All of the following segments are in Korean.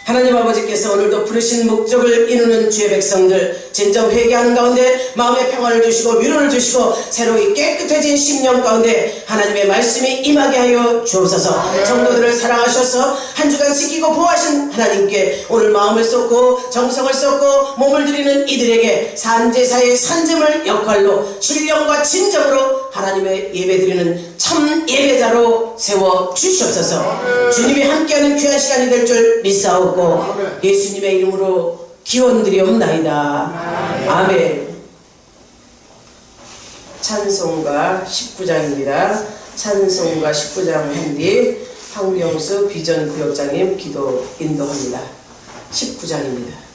하나님 아버지께서 오늘도 부르신 목적을 이루는 주의 백성들 진정 회개하는 가운데 마음의 평안을 주시고 위로를 주시고 새로이 깨끗해진 심령 가운데 하나님의 말씀이 임하게 하여 주옵소서. 성도들을 사랑하셔서 한 주간 지키고 보호하신 하나님께 오늘 마음을 쏟고 정성을 쏟고 몸을 들이는 이들에게 산제사의 산점을 역할로 신령과 진정으로 하나님의 예배드리는 참 예배자로 세워 주시옵소서. 주님이 함께하는 귀한 시간이 될 줄 믿사옵고 예수님의 이름으로 기원드리옵나이다. 아멘. 찬송가 19장입니다. 찬송가 19장 한 뒤 황병수 비전구역장님 기도 인도합니다. 19장입니다.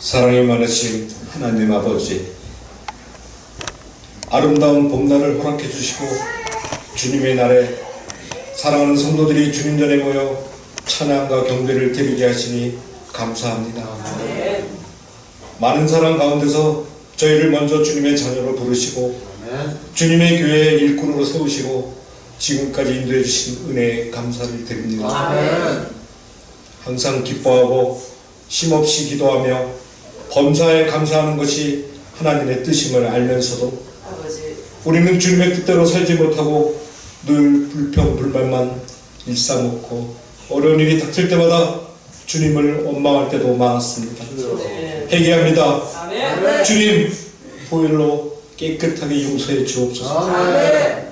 사랑이 많으신 하나님 아버지, 아름다운 봄날을 허락해 주시고 주님의 날에 사랑하는 성도들이 주님 전에 모여 찬양과 경배를 드리게 하시니 감사합니다. 아멘. 많은 사랑 가운데서 저희를 먼저 주님의 자녀로 부르시고 아멘. 주님의 교회의 일꾼으로 세우시고 지금까지 인도해 주신 은혜에 감사를 드립니다. 아멘. 항상 기뻐하고 쉼없이 기도하며 범사에 감사하는 것이 하나님의 뜻임을 알면서도 우리는 주님의 뜻대로 살지 못하고 늘 불평불만만 일삼았고 어려운 일이 닥칠 때마다 주님을 원망할 때도 많았습니다. 회개합니다. 아멘. 주님 보혈로 깨끗하게 용서해 주옵소서. 아멘.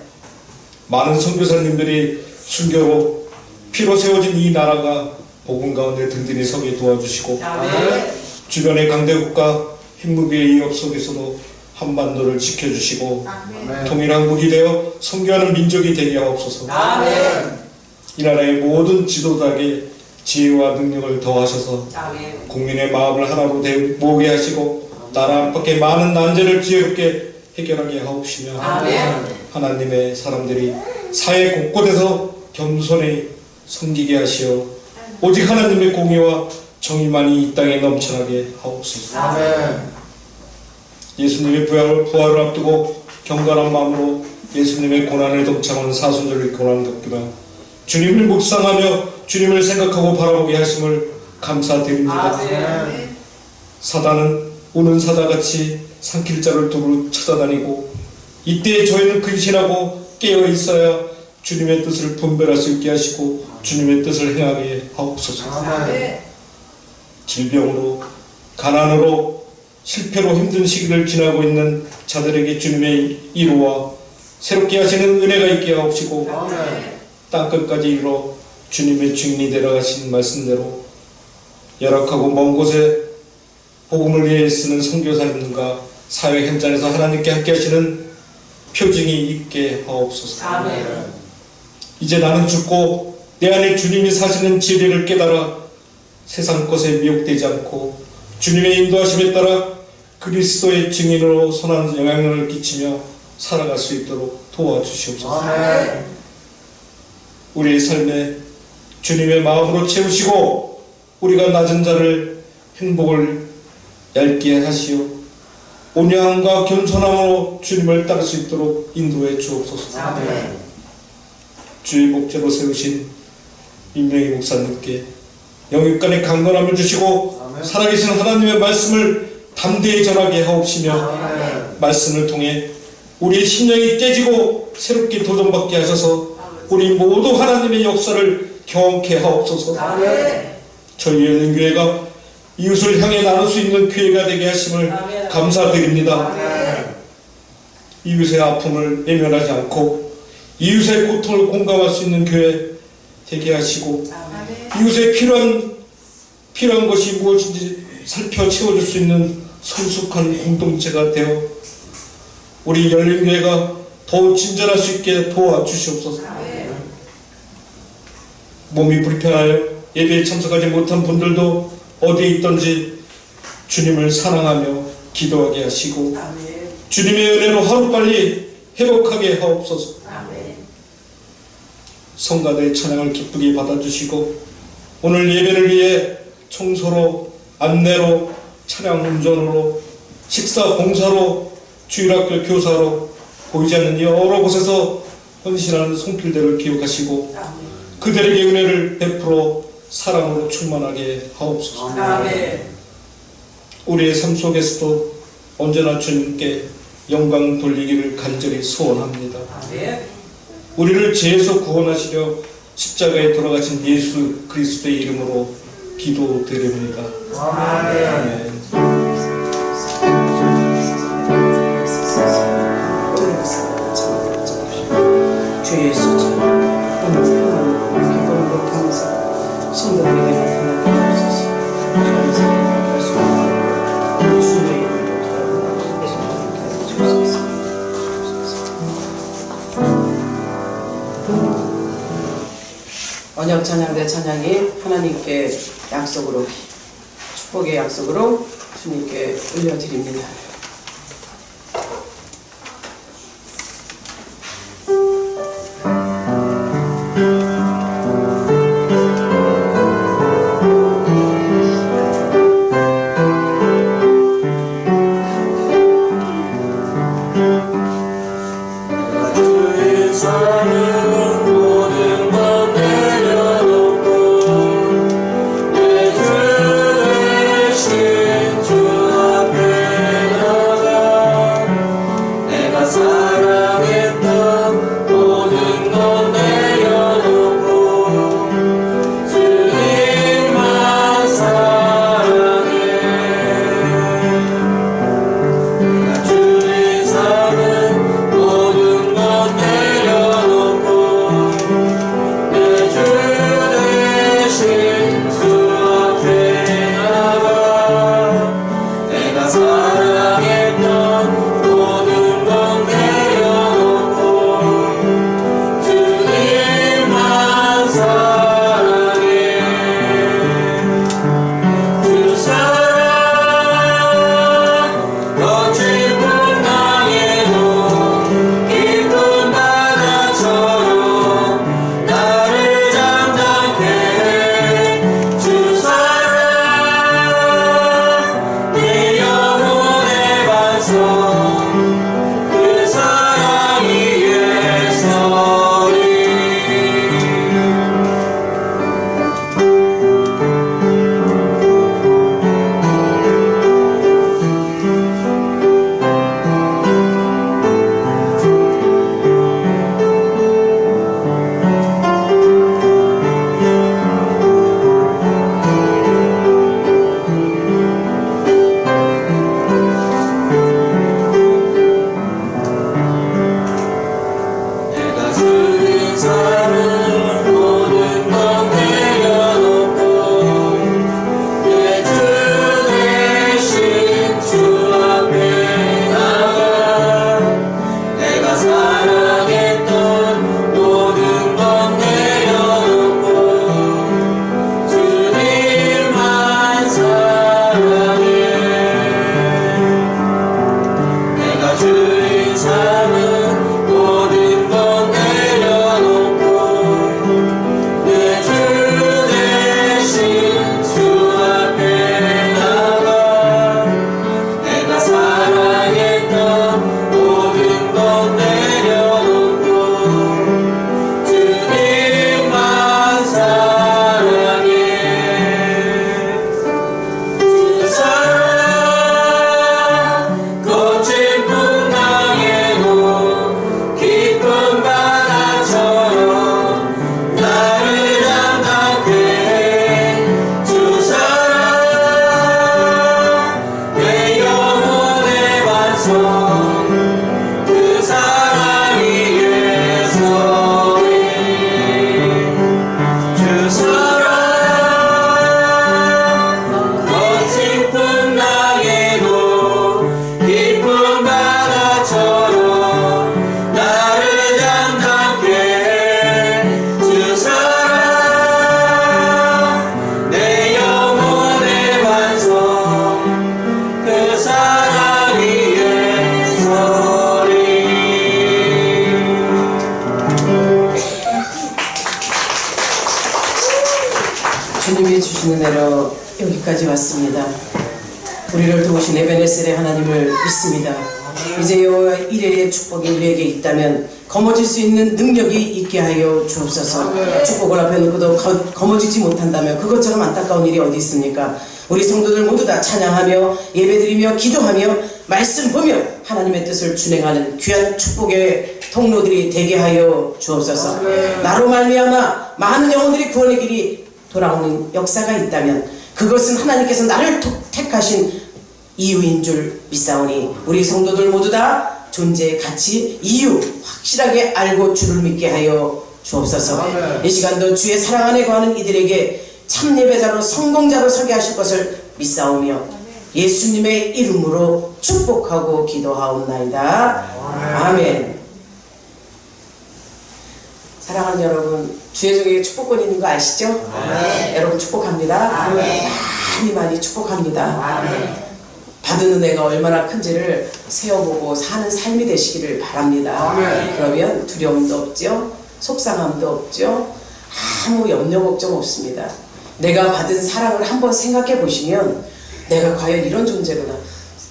많은 선교사님들이 순교로 피로 세워진 이 나라가 복음 가운데 든든히 서게 도와주시고 아멘. 주변의 강대국과 핵무기의 위협 속에서도 한반도를 지켜주시고 아멘. 통일한국이 되어 선교하는 민족이 되게 하옵소서. 아멘. 이 나라의 모든 지도자에게 지혜와 능력을 더하셔서 아멘. 국민의 마음을 하나로 모으게 하시고 나라 안팎의 많은 난제를 지혜롭게 해결하게 하옵시며 아멘. 하나님의 사람들이 사회 곳곳에서 겸손히 섬기게 하시어 오직 하나님의 공의와 정의만이 이 땅에 넘쳐나게 하옵소서. 아멘. 예수님의 부활을 앞두고 경건한 마음으로 예수님의 고난을 동참하는 사순절의 고난을 겪으며 주님을 묵상하며 주님을 생각하고 바라보게 하심을 감사드립니다. 아멘. 사단은 우는 사자같이 산길자를 두루 찾아다니고 이때에 저희는 근신하고 깨어 있어야 주님의 뜻을 분별할 수 있게 하시고 주님의 뜻을 행하게 하옵소서. 아멘. 질병으로 가난으로 실패로 힘든 시기를 지나고 있는 자들에게 주님의 위로와 새롭게 하시는 은혜가 있게 하옵시고 땅끝까지 이르러 주님의 증인이 되어가신 말씀대로 열악하고 먼 곳에 복음을 위해 쓰는 선교사님과 사회 현장에서 하나님께 함께 하시는 표징이 있게 하옵소서. 아멘. 이제 나는 죽고 내 안에 주님이 사시는 진리를 깨달아 세상 것에 미혹되지 않고 주님의 인도하심에 따라 그리스도의 증인으로 선한 영향력을 끼치며 살아갈 수 있도록 도와주시옵소서. 아멘. 우리의 삶에 주님의 마음으로 채우시고 우리가 낮은 자를 행복을 얇게 하시오 온유함과 겸손함으로 주님을 따를 수 있도록 인도해 주옵소서. 아멘. 주의 목자로 세우신 민명희 목사님께 영육간의 강건함을 주시고 아멘. 살아계신 하나님의 말씀을 담대히 전하게 하옵시며 아멘. 말씀을 통해 우리의 심령이 깨지고 새롭게 도전받게 하셔서 우리 모두 하나님의 역사를 경험케 하옵소서. 아멘. 저희 연인교회가 이웃을 향해 나눌 수 있는 교회가 되게 하심을 아멘. 감사드립니다. 아멘. 이웃의 아픔을 외면하지 않고 이웃의 고통을 공감할 수 있는 교회 되게 하시고 이웃의 필요한 것이 무엇인지 살펴 채워줄 수 있는 성숙한 공동체가 되어 우리 열린교회가 더 진전할 수 있게 도와주시옵소서. 몸이 불편하여 예배에 참석하지 못한 분들도 어디에 있든지 주님을 사랑하며 기도하게 하시고 주님의 은혜로 하루빨리 회복하게 하옵소서. 성가대의 찬양을 기쁘게 받아주시고 오늘 예배를 위해 청소로 안내로 차량 운전으로 식사 봉사로 주일학교 교사로 보이지 않는 여러 곳에서 헌신하는 손길들을 기억하시고 그들에게 은혜를 베풀어 사랑으로 충만하게 하옵소서. 아멘. 우리의 삶 속에서도 언제나 주님께 영광 돌리기를 간절히 소원합니다. 아멘. 우리를 죄에서 구원하시려 십자가에 돌아가신 예수 그리스도의 이름으로 기도드립니다. 아멘. 주 예수 참 오늘 평안을 기쁨으로 감사 성도들에게 나타나게 하소서. 감사할 수 없는 주님의 이름으로 기도하옵소서. 언약 찬양대 찬양이 하나님께 약속으로 축복의 약속으로 주님께 올려드립니다. 주님 사랑 은혜로 여기까지 왔습니다. 우리를 도우신 에베네셀의 하나님을 믿습니다. 이제 여호와 이레의 축복이 우리에게 있다면 거머쥘 수 있는 능력이 있게 하여 주옵소서. 축복을 앞에 놓고도 거머쥐지 못한다면 그것처럼 안타까운 일이 어디 있습니까? 우리 성도들 모두 다 찬양하며 예배드리며 기도하며 말씀 보며 하나님의 뜻을 준행하는 귀한 축복의 통로들이 되게 하여 주옵소서. 나로 말미암아 많은 영혼들이 구원의 길이 돌아오는 역사가 있다면 그것은 하나님께서 나를 택하신 이유인 줄 믿사오니 우리 성도들 모두 다 존재의 가치, 이유 확실하게 알고 주를 믿게 하여 주옵소서. 이 시간도 주의 사랑 안에 거하는 이들에게 참 예배자로 성공자로 서게 하실 것을 믿사오며 예수님의 이름으로 축복하고 기도하옵나이다. 아멘. 사랑하는 여러분, 주의 종에게 축복권이 있는 거 아시죠? 여러분 축복합니다. 많이 축복합니다. 받은 은혜가 얼마나 큰지를 세어보고 사는 삶이 되시기를 바랍니다. 그러면 두려움도 없죠, 속상함도 없죠, 아무 염려 걱정 없습니다. 내가 받은 사랑을 한번 생각해 보시면 내가 과연 이런 존재구나.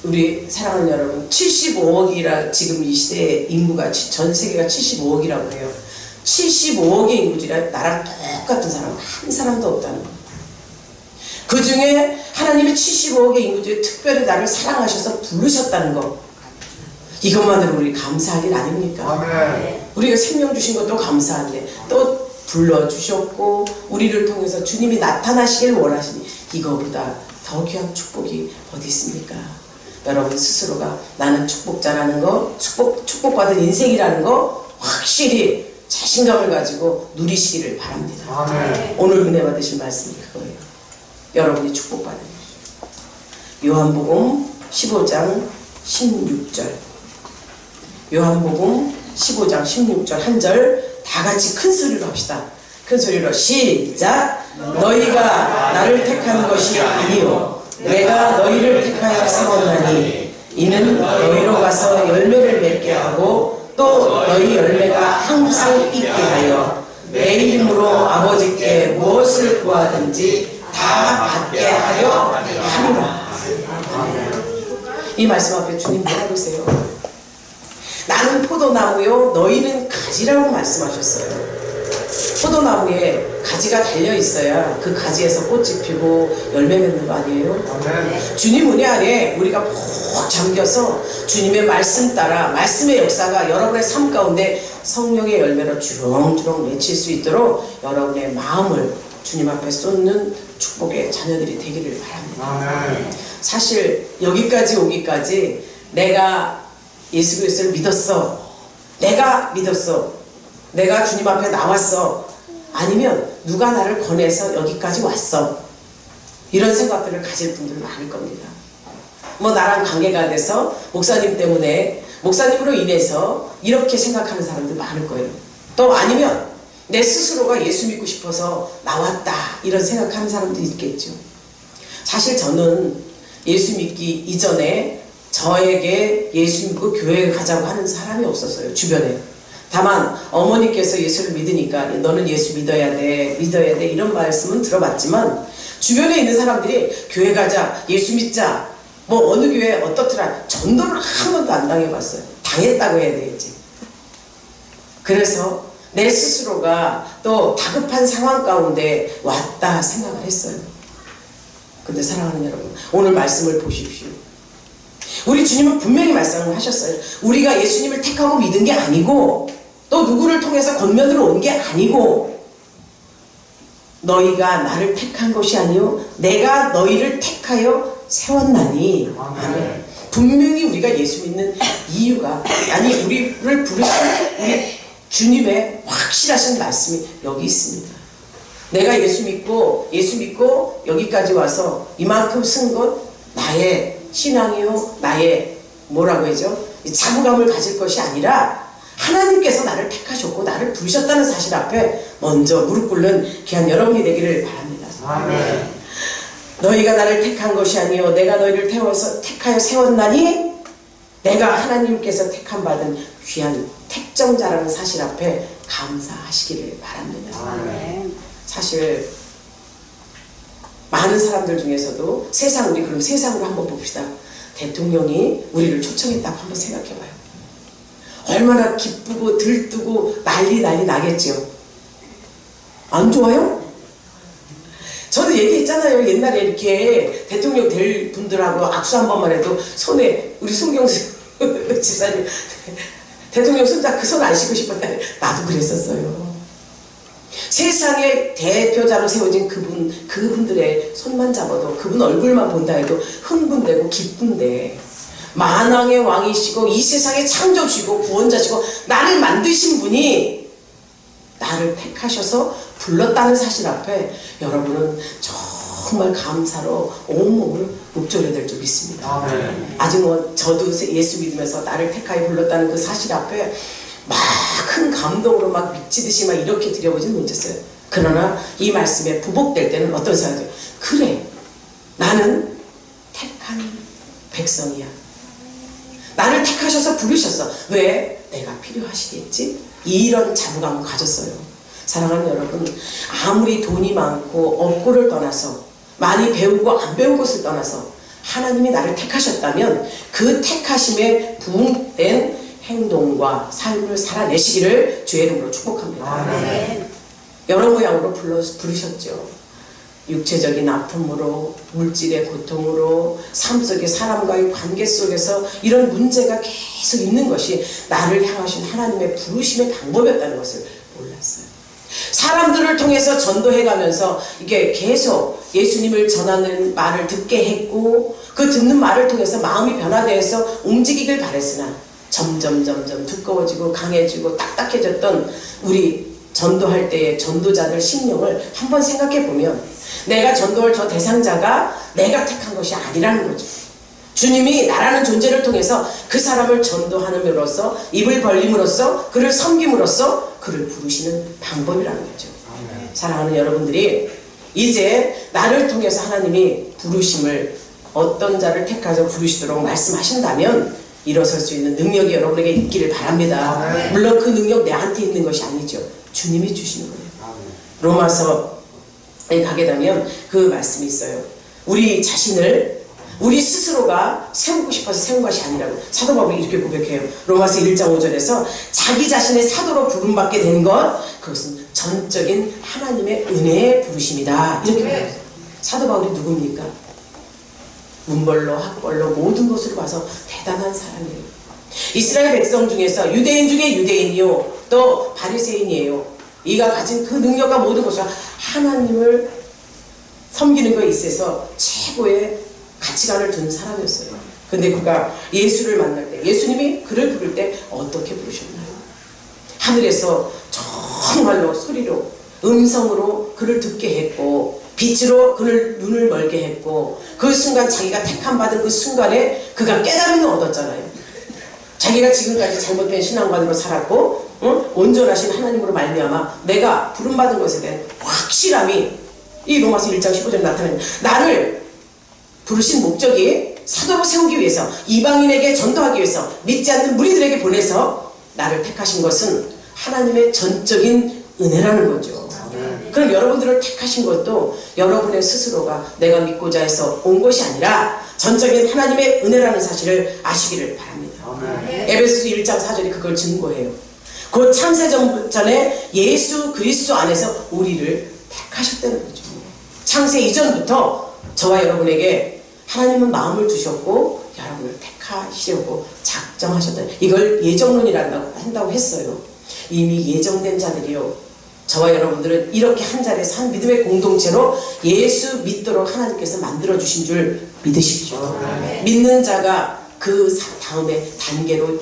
우리 사랑하는 여러분, 75억이라 지금 이 시대의 인구가 전 세계가 75억이라고 해요. 75억의 인구지라 나랑 똑같은 사람 한 사람도 없다는 거예요. 그 중에 하나님이 75억의 인구 중에 특별히 나를 사랑하셔서 부르셨다는 거, 이것만으로 우리 감사할 일 아닙니까? 우리가 생명 주신 것도 감사한데 또 불러주셨고 우리를 통해서 주님이 나타나시길 원하시니 이거보다 더 귀한 축복이 어디 있습니까? 여러분 스스로가 나는 축복자라는 거, 축복받은 인생이라는 거 확실히 자신감을 가지고 누리시기를 바랍니다. 오늘 은혜 받으실 말씀이 그거예요. 여러분이 축복받은 요한복음 15장 16절, 요한복음 15장 16절 한 절 다같이 큰 소리로 합시다. 큰 소리로 시작. 너희가 나를 택한 것이 아니요 내가 너희를 택하여 세웠나니 이는 너희로 가서 열매를 맺게 하고 또 너희 열매가 항상 있게 하여 내 이름으로 아버지께 무엇을 구하든지 다 받게 하려 하리라. 이 말씀 앞에 주님 뭐라고 하세요? 나는 포도나무요 너희는 가지라고 말씀하셨어요. 포도나무에 가지가 달려 있어야 그 가지에서 꽃이 피고 열매 맺는 거 아니에요? 주님 은혜 안에 우리가 푹 잠겨서 주님의 말씀 따라 말씀의 역사가 여러분의 삶 가운데 성령의 열매로 주렁주렁 맺힐 수 있도록 여러분의 마음을 주님 앞에 쏟는 축복의 자녀들이 되기를 바랍니다. 사실 여기까지 오기까지 내가 예수 그리스도를 믿었어, 내가 믿었어, 내가 주님 앞에 나왔어, 아니면 누가 나를 권해서 여기까지 왔어, 이런 생각들을 가질 분들 많을 겁니다. 뭐 나랑 관계가 돼서 목사님 때문에, 목사님으로 인해서 이렇게 생각하는 사람들 많을 거예요. 또 아니면 내 스스로가 예수 믿고 싶어서 나왔다, 이런 생각하는 사람도 있겠죠. 사실 저는 예수 믿기 이전에 저에게 예수 믿고 교회에 가자고 하는 사람이 없었어요, 주변에. 다만 어머니께서 예수를 믿으니까 너는 예수 믿어야 돼 이런 말씀은 들어봤지만 주변에 있는 사람들이 교회 가자, 예수 믿자, 뭐 어느 교회 어떻더라, 전도를 한 번도 안 당해봤어요. 당했다고 해야 되겠지. 그래서 내 스스로가 또 다급한 상황 가운데 왔다 생각을 했어요. 근데 사랑하는 여러분, 오늘 말씀을 보십시오. 우리 주님은 분명히 말씀을 하셨어요. 우리가 예수님을 택하고 믿은 게 아니고 또 누구를 통해서 권면으로 온 게 아니고 너희가 나를 택한 것이 아니요 내가 너희를 택하여 세웠나니. 아멘. 분명히 우리가 예수 믿는 이유가, 아니 우리를 부르신 우리 주님의 확실하신 말씀이 여기 있습니다. 내가 예수 믿고 여기까지 와서 이만큼 쓴 것 나의 신앙이요 나의 뭐라고 하죠? 자부감을 가질 것이 아니라 하나님께서 나를 택하셨고 나를 부르셨다는 사실 앞에 먼저 무릎 꿇는 귀한 여러분이 되기를 바랍니다. 아멘. 너희가 나를 택한 것이 아니요 내가 너희를 택하여 세웠나니, 내가 하나님께서 택함 받은 귀한 택정자라는 사실 앞에 감사하시기를 바랍니다. 아멘. 사실 많은 사람들 중에서도 우리 그럼 세상으로 한번 봅시다. 대통령이 우리를 초청했다고 한번 생각해봐요. 얼마나 기쁘고 들뜨고 난리 나겠죠. 안 좋아요? 저도 얘기했잖아요. 옛날에 이렇게 대통령 될 분들하고 악수 한 번만 해도 손에 우리 송경수 지사님 대통령 손잡 그 손 안 씻고 싶었는데 나도 그랬었어요. 세상의 대표자로 세워진 그분들의 손만 잡아도 그분 얼굴만 본다 해도 흥분되고 기쁜데 만왕의 왕이시고 이 세상의 창조주시고 구원자시고 나를 만드신 분이 나를 택하셔서 불렀다는 사실 앞에 여러분은 정말 감사로 온몸을 목조려야 될 줄 믿습니다. 아직 저도 예수 믿으면서 나를 택하여 불렀다는 그 사실 앞에 막 큰 감동으로 막 미치듯이 막 이렇게 드려보지는 못했어요. 그러나 이 말씀에 부복될 때는 어떤 생각이에요? 그래, 나는 택한 백성이야. 나를 택하셔서 부르셨어. 왜? 내가 필요하시겠지? 이런 자부감을 가졌어요. 사랑하는 여러분, 아무리 돈이 많고 업고를 떠나서 많이 배우고 안 배운 것을 떠나서 하나님이 나를 택하셨다면 그 택하심에 부응된 행동과 삶을 살아내시기를 주의 이름으로 축복합니다. 아멘. 여러 모양으로 부르셨죠. 육체적인 아픔으로, 물질의 고통으로, 삶 속의 사람과의 관계 속에서 이런 문제가 계속 있는 것이 나를 향하신 하나님의 부르심의 방법이었다는 것을 몰랐어요. 사람들을 통해서 전도해가면서 이게 계속 예수님을 전하는 말을 듣게 했고 그 듣는 말을 통해서 마음이 변화되어서 움직이길 바랬으나 점점 두꺼워지고 강해지고 딱딱해졌던 우리 전도할 때의 전도자들 심령을 한번 생각해 보면 내가 전도할 저 대상자가 내가 택한 것이 아니라는 거죠. 주님이 나라는 존재를 통해서 그 사람을 전도하는으로써 입을 벌림으로써 그를 섬김으로써 그를 부르시는 방법이라는 거죠. 사랑하는 여러분들이 이제 나를 통해서 하나님이 부르심을 어떤 자를 택하여 부르시도록 말씀하신다면 일어설 수 있는 능력이 여러분에게 있기를 바랍니다. 물론 그 능력 내한테 있는 것이 아니죠. 주님이 주시는 거예요. 로마서에 가게 되면 그 말씀이 있어요. 우리 자신을 우리 스스로가 세우고 싶어서 세운 것이 아니라고 사도 바울이 이렇게 고백해요. 로마서 1장 5절에서 자기 자신의 사도로 부름받게 된 것 그것은 전적인 하나님의 은혜의 부르심이다. 이렇게 말해요. 사도 바울이 누굽니까? 문벌로 학벌로 모든 것을 봐서 대단한 사람이에요. 이스라엘 백성 중에서 유대인 중에 유대인이요 또 바리새인이에요. 이가 가진 그 능력과 모든 것을 하나님을 섬기는 것에 있어서 최고의 가치관을 둔 사람이었어요. 근데 그가 예수를 만날 때 예수님이 그를 부를 때 어떻게 부르셨나요? 하늘에서 정말로 소리로 음성으로 그를 듣게 했고 빛으로 그를 눈을 멀게 했고 그 순간 자기가 택함 받은 그 순간에 그가 깨달음을 얻었잖아요. 자기가 지금까지 잘못된 신앙관으로 살았고 온전하신 하나님으로 말미암아 내가 부름받은 것에 대한 확실함이 이 로마서 1장 15절에 나타납니다. 나를 부르신 목적이 사도로 세우기 위해서 이방인에게 전도하기 위해서 믿지 않는 무리들에게 보내서 나를 택하신 것은 하나님의 전적인 은혜라는 거죠. 그럼 여러분들을 택하신 것도 여러분의 스스로가 내가 믿고자 해서 온 것이 아니라 전적인 하나님의 은혜라는 사실을 아시기를 바랍니다. 에베소서 1장 4절이 그걸 증거해요. 곧 창세전에 예수 그리스도 안에서 우리를 택하셨다는 거죠. 창세 이전부터 저와 여러분에게 하나님은 마음을 두셨고 여러분을 택하시려고 작정하셨다. 이걸 예정론이라고 한다고 했어요. 이미 예정된 자들이요. 저와 여러분들은 이렇게 한 자리에서 한 믿음의 공동체로 예수 믿도록 하나님께서 만들어주신 줄 믿으십시오. 믿는 자가 그 다음에 단계로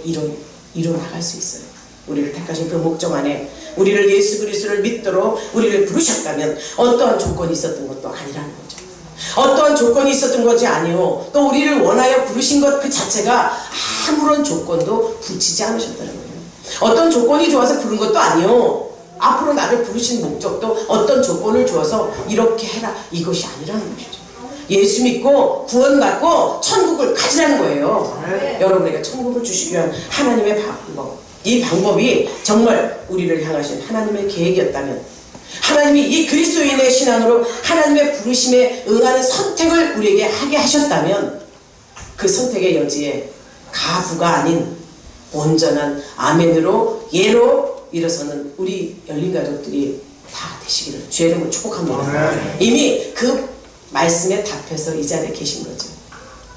이뤄나갈 수 있어요. 우리를 택하신 그 목적 안에 우리를 예수 그리스도를 믿도록 우리를 부르셨다면 어떠한 조건이 있었던 것도 아니라는 거죠. 어떠한 조건이 있었던 것이 아니요 또 우리를 원하여 부르신 것 그 자체가 아무런 조건도 붙이지 않으셨다는 거예요. 어떤 조건이 좋아서 부른 것도 아니요 앞으로 나를 부르신 목적도 어떤 조건을 주어서 이렇게 해라 이것이 아니라는 것이죠. 예수 믿고 구원받고 천국을 가지라는 거예요. 여러분에게 천국을 주시기 위한 하나님의 방법, 이 방법이 정말 우리를 향하신 하나님의 계획이었다면 하나님이 이 그리스도인의 신앙으로 하나님의 부르심에 응하는 선택을 우리에게 하게 하셨다면 그 선택의 여지에 가부가 아닌 온전한 아멘으로 예로 일어서는 우리 열린 가족들이 다 되시기를 주의 이름으로 축복합니다. 이미 그 말씀에 답해서 이 자리에 계신 거죠.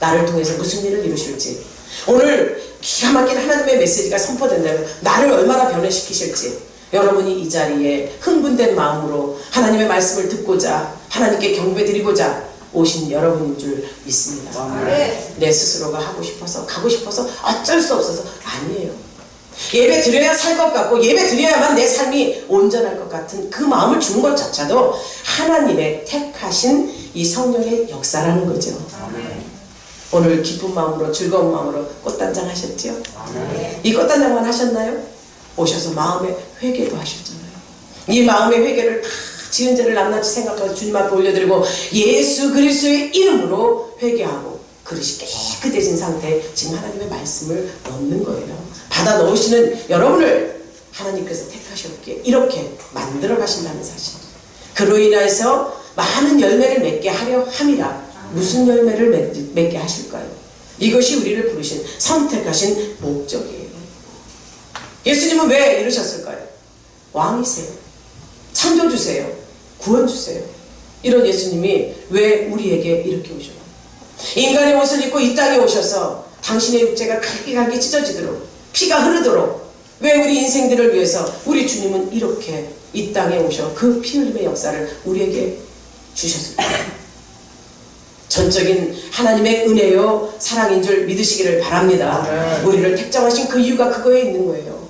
나를 통해서 무슨 일을 이루실지, 오늘 기가 막힌 하나님의 메시지가 선포된다면 나를 얼마나 변화시키실지, 여러분이 이 자리에 흥분된 마음으로 하나님의 말씀을 듣고자 하나님께 경배드리고자 오신 여러분인 줄 믿습니다. 내 스스로가 하고 싶어서 가고 싶어서 어쩔 수 없어서 아니에요. 예배 드려야 살 것 같고 예배 드려야만 내 삶이 온전할 것 같은 그 마음을 주는 것 자체도 하나님의 택하신 이 성령의 역사라는 거죠. 오늘 기쁜 마음으로 즐거운 마음으로 꽃단장 하셨죠? 이 꽃단장만 하셨나요? 오셔서 마음의 회개도 하셨잖아요. 이 마음의 회개를 다 지은 죄를 낱낱이 생각하고 주님 앞에 올려드리고 예수 그리스도의 이름으로 회개하고 그릇이 깨끗해진 상태에 지금 하나님의 말씀을 넣는 거예요. 받아 넣으시는 여러분을 하나님께서 택하셨기에 이렇게 만들어 가신다는 사실, 그로 인해서 많은 열매를 맺게 하려 함이라. 무슨 열매를 맺게 하실까요? 이것이 우리를 부르신 선택하신 목적이에요. 예수님은 왜 이러셨을까요? 왕이세요. 창조주세요. 구원주세요. 이런 예수님이 왜 우리에게 이렇게 오셨나요? 인간의 옷을 입고 이 땅에 오셔서 당신의 육체가 갈기갈기 찢어지도록 피가 흐르도록 왜 우리 인생들을 위해서 우리 주님은 이렇게 이 땅에 오셔 그 피 흘림의 역사를 우리에게 주셨을까요? 전적인 하나님의 은혜요 사랑인 줄 믿으시기를 바랍니다. 우리를 택정하신 그 이유가 그거에 있는 거예요.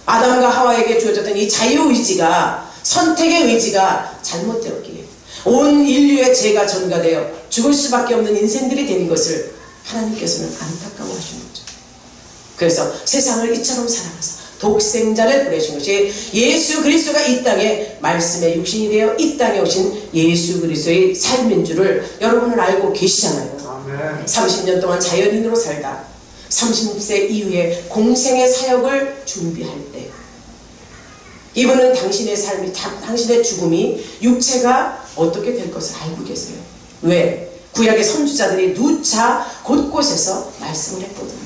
아담과 하와에게 주어졌던 이 자유의지가, 선택의 의지가 잘못되었기에 온 인류의 죄가 전가되어 죽을 수밖에 없는 인생들이 된 것을 하나님께서는 안타까워하신 거죠. 그래서 세상을 이처럼 사랑하사 독생자를 보내신 것이 예수 그리스도가 이 땅에 말씀의 육신이 되어 이 땅에 오신 예수 그리스도의 삶인 줄을 여러분은 알고 계시잖아요. 아멘. 30년 동안 자연인으로 살다 30세 이후에 공생의 사역을 준비할 때 이분은 당신의 삶이, 당신의 죽음이 육체가 어떻게 될 것을 알고 계세요. 왜? 구약의 선지자들이 누차 곳곳에서 말씀을 했거든요.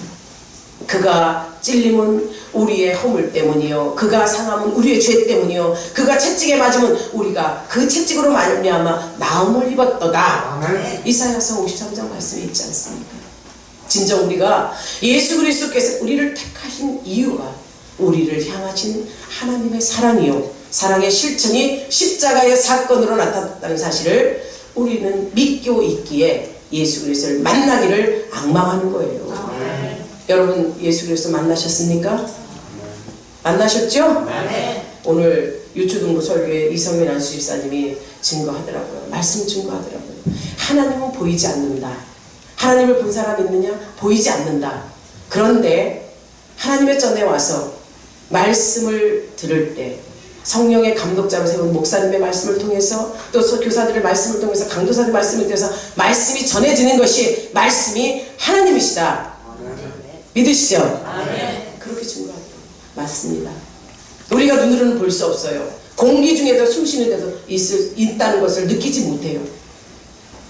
그가 찔림은 우리의 허물 때문이요, 그가 상함은 우리의 죄 때문이요, 그가 채찍에 맞으면 우리가 그 채찍으로 말미암아 나음을 입었도다. 아멘. 이사야서 53장 말씀이 있지 않습니까? 진정 우리가 예수 그리스도께서 우리를 택하신 이유가 우리를 향하신 하나님의 사랑이요, 사랑의 실천이 십자가의 사건으로 나타났다는 사실을 우리는 믿고 있기에 예수 그리스도를 만나기를 앙망하는 거예요. 아멘. 여러분 예수 그리스도 만나셨습니까? 만나셨죠? 네. 오늘 유초등부 설교에 이성민 안수집사님이 증거하더라고요. 말씀 증거하더라고요. 하나님은 보이지 않는다. 하나님을 본 사람 있느냐? 보이지 않는다. 그런데 하나님의 전에 와서 말씀을 들을 때 성령의 감독자로 세운 목사님의 말씀을 통해서 또 교사들의 말씀을 통해서 강도사들의 말씀을 통해서 말씀이 전해지는 것이 말씀이 하나님이시다. 믿으시죠? 아멘. 그렇게 증거합니다. 맞습니다. 우리가 눈으로는 볼 수 없어요. 공기 중에도 숨쉬는 데도 있다는 것을 느끼지 못해요.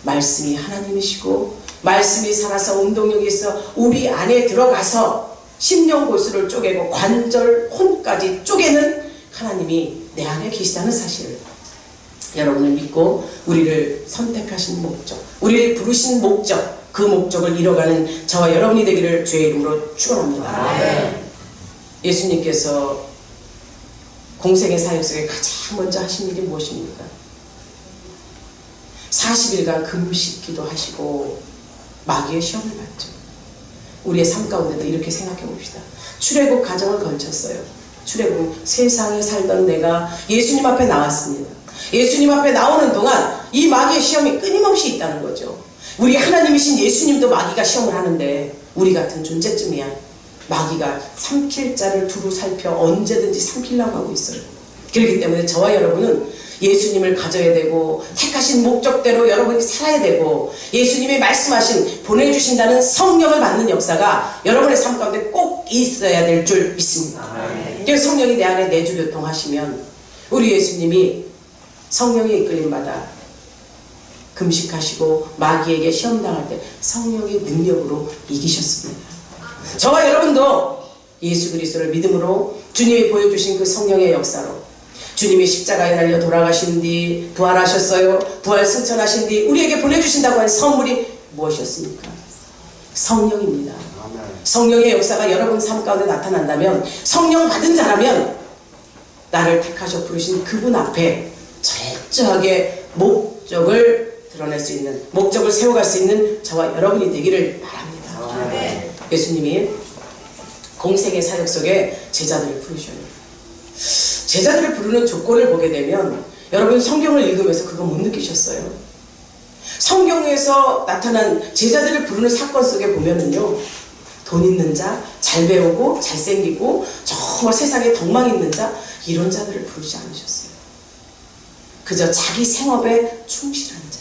말씀이 하나님이시고 말씀이 살아서 운동력이 있어 우리 안에 들어가서 심령골수를 쪼개고 관절, 혼까지 쪼개는 하나님이 내 안에 계시다는 사실을 여러분을 믿고 우리를 선택하신 목적, 우리를 부르신 목적, 그 목적을 이뤄가는 저와 여러분이 되기를 주의 이름으로 축원합니다. 네. 예수님께서 공생의 사역 속에 가장 먼저 하신 일이 무엇입니까? 40일간 금식 기도하시고 마귀의 시험을 받죠. 우리의 삶 가운데도 이렇게 생각해 봅시다. 출애굽 과정을 걸쳤어요. 출애굽, 세상에 살던 내가 예수님 앞에 나왔습니다. 예수님 앞에 나오는 동안 이 마귀의 시험이 끊임없이 있다는 거죠. 우리 하나님이신 예수님도 마귀가 시험을 하는데 우리 같은 존재쯤이야 마귀가 삼킬 자를 두루 살펴 언제든지 삼키려고 하고 있어요. 그렇기 때문에 저와 여러분은 예수님을 가져야 되고 택하신 목적대로 여러분이 살아야 되고 예수님이 말씀하신 보내주신다는 성령을 받는 역사가 여러분의 삶 가운데 꼭 있어야 될 줄 믿습니다. 그래서 성령이 내 안에 내주 교통하시면 우리 예수님이 성령의 이끌림받아 금식하시고 마귀에게 시험당할 때 성령의 능력으로 이기셨습니다. 저와 여러분도 예수 그리스도를 믿음으로 주님이 보여주신 그 성령의 역사로 주님이 십자가에 달려 돌아가신 뒤 부활하셨어요. 부활 승천하신 뒤 우리에게 보내주신다고 한 선물이 무엇이었습니까? 성령입니다. 성령의 역사가 여러분 삶 가운데 나타난다면, 성령 받은 자라면 나를 택하셔 부르신 그분 앞에 철저하게 목적을 드러낼 수 있는, 목적을 세워갈 수 있는 저와 여러분이 되기를 바랍니다. 예수님이 공생의 사역 속에 제자들을 부르셔요. 제자들을 부르는 조건을 보게 되면 여러분 성경을 읽으면서 그거 못 느끼셨어요? 성경에서 나타난 제자들을 부르는 사건 속에 보면은요, 돈 있는 자, 잘 배우고 잘생기고 정말 세상에 덕망 있는 자, 이런 자들을 부르지 않으셨어요. 그저 자기 생업에 충실한 자,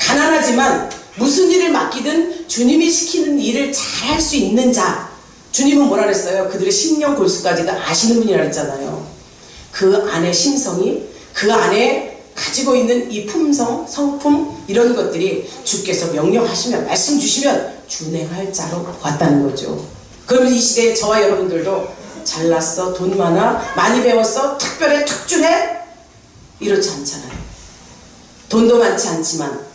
가난하지만 무슨 일을 맡기든 주님이 시키는 일을 잘할 수 있는 자. 주님은 뭐라 그랬어요? 그들의 심령 골수까지도 아시는 분이라 그랬잖아요. 그 안에 심성이, 그 안에 가지고 있는 이 품성, 성품, 이런 것들이 주께서 명령하시면, 말씀 주시면 준행할 자로 왔다는 거죠. 그러면 이 시대에 저와 여러분들도 잘났어, 돈 많아, 많이 배웠어, 특별해, 특출해? 이렇지 않잖아요. 돈도 많지 않지만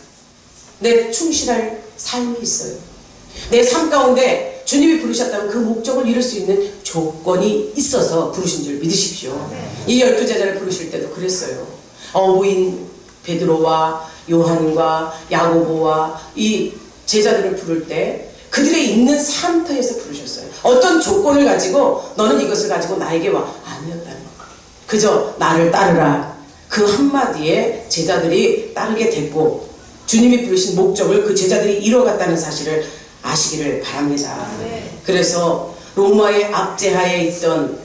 내 충실할 삶이 있어요. 내 삶 가운데 주님이 부르셨다면 그 목적을 이룰 수 있는 조건이 있어서 부르신 줄 믿으십시오. 이 12제자를 부르실 때도 그랬어요. 어부인 베드로와 요한과 야고보와 이 제자들을 부를 때 그들의 있는 삶터에서 부르셨어요. 어떤 조건을 가지고 너는 이것을 가지고 나에게 와, 아니었다는 거예요. 그저 나를 따르라. 그 한마디에 제자들이 따르게 됐고 주님이 부르신 목적을 그 제자들이 이뤄갔다는 사실을 아시기를 바랍니다. 그래서 로마의 압제하에 있던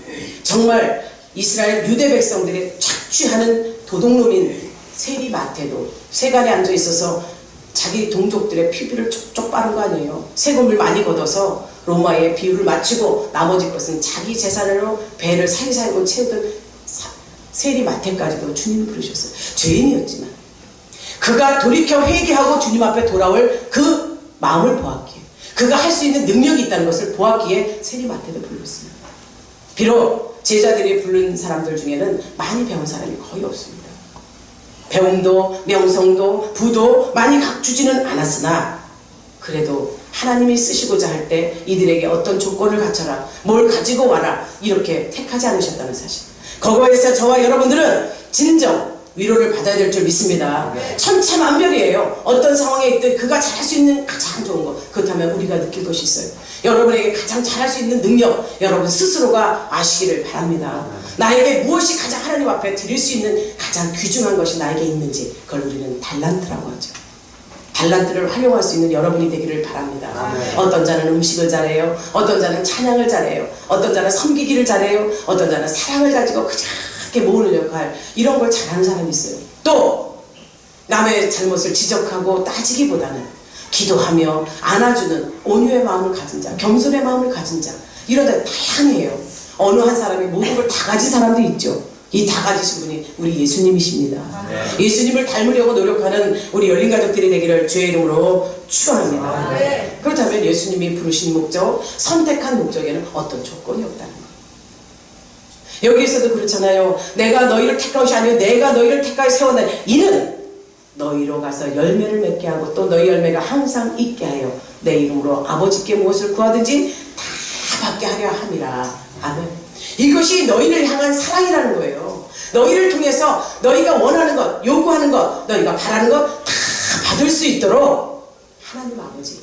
정말 이스라엘 유대 백성들이 착취하는 도둑놈인 세리마태도 세간에 앉아 있어서 자기 동족들의 피부를 쪽쪽 빠른 거 아니에요. 세금을 많이 걷어서 로마의 비율을 맞추고 나머지 것은 자기 재산으로 배를 사리사리고 채우던 세리마태까지도 주님이 부르셨어요. 죄인이었지만 그가 돌이켜 회개하고 주님 앞에 돌아올 그 마음을 보았기에, 그가 할 수 있는 능력이 있다는 것을 보았기에 세리마태도 불렀습니다. 비록 제자들이 부른 사람들 중에는 많이 배운 사람이 거의 없습니다. 배움도 명성도 부도 많이 갖추지는 않았으나 그래도 하나님이 쓰시고자 할 때 이들에게 어떤 조건을 갖춰라, 뭘 가지고 와라, 이렇게 택하지 않으셨다는 사실, 그거에서 저와 여러분들은 진정 위로를 받아야 될 줄 믿습니다. 천차만별이에요. 어떤 상황에 있든 그가 잘할 수 있는 가장 좋은 것, 그렇다면 우리가 느낄 것이 있어요. 여러분에게 가장 잘할 수 있는 능력, 여러분 스스로가 아시기를 바랍니다. 나에게 무엇이 가장 하나님 앞에 드릴 수 있는 가장 귀중한 것이 나에게 있는지, 그걸 우리는 달란트라고 하죠. 달란트를 활용할 수 있는 여러분이 되기를 바랍니다. 어떤 자는 음식을 잘해요. 어떤 자는 찬양을 잘해요. 어떤 자는 섬기기를 잘해요. 어떤 자는 사랑을 가지고 그렇게 모으는 역할, 이런 걸 잘하는 사람이 있어요. 또 남의 잘못을 지적하고 따지기보다는 기도하며 안아주는 온유의 마음을 가진 자, 겸손의 마음을 가진 자, 이런 데 다양해요. 어느 한 사람이 모든 걸 다 가진 사람도 있죠. 이 다 가지신 분이 우리 예수님이십니다. 예수님을 닮으려고 노력하는 우리 열린 가족들이 되기를 주의 이름으로 축원합니다. 그렇다면 예수님이 부르신 목적, 선택한 목적에는 어떤 조건이 없다는 거예요. 여기에서도 그렇잖아요. 내가 너희를 택한 것이 아니요 내가 너희를 택하여 세웠나니 이는 너희로 가서 열매를 맺게 하고 또 너희 열매가 항상 있게 하여 내 이름으로 아버지께 무엇을 구하든지 다 받게 하려 함이라. 아멘. 이것이 너희를 향한 사랑이라는 거예요. 너희를 통해서 너희가 원하는 것, 요구하는 것, 너희가 바라는 것 다 받을 수 있도록 하나님 아버지,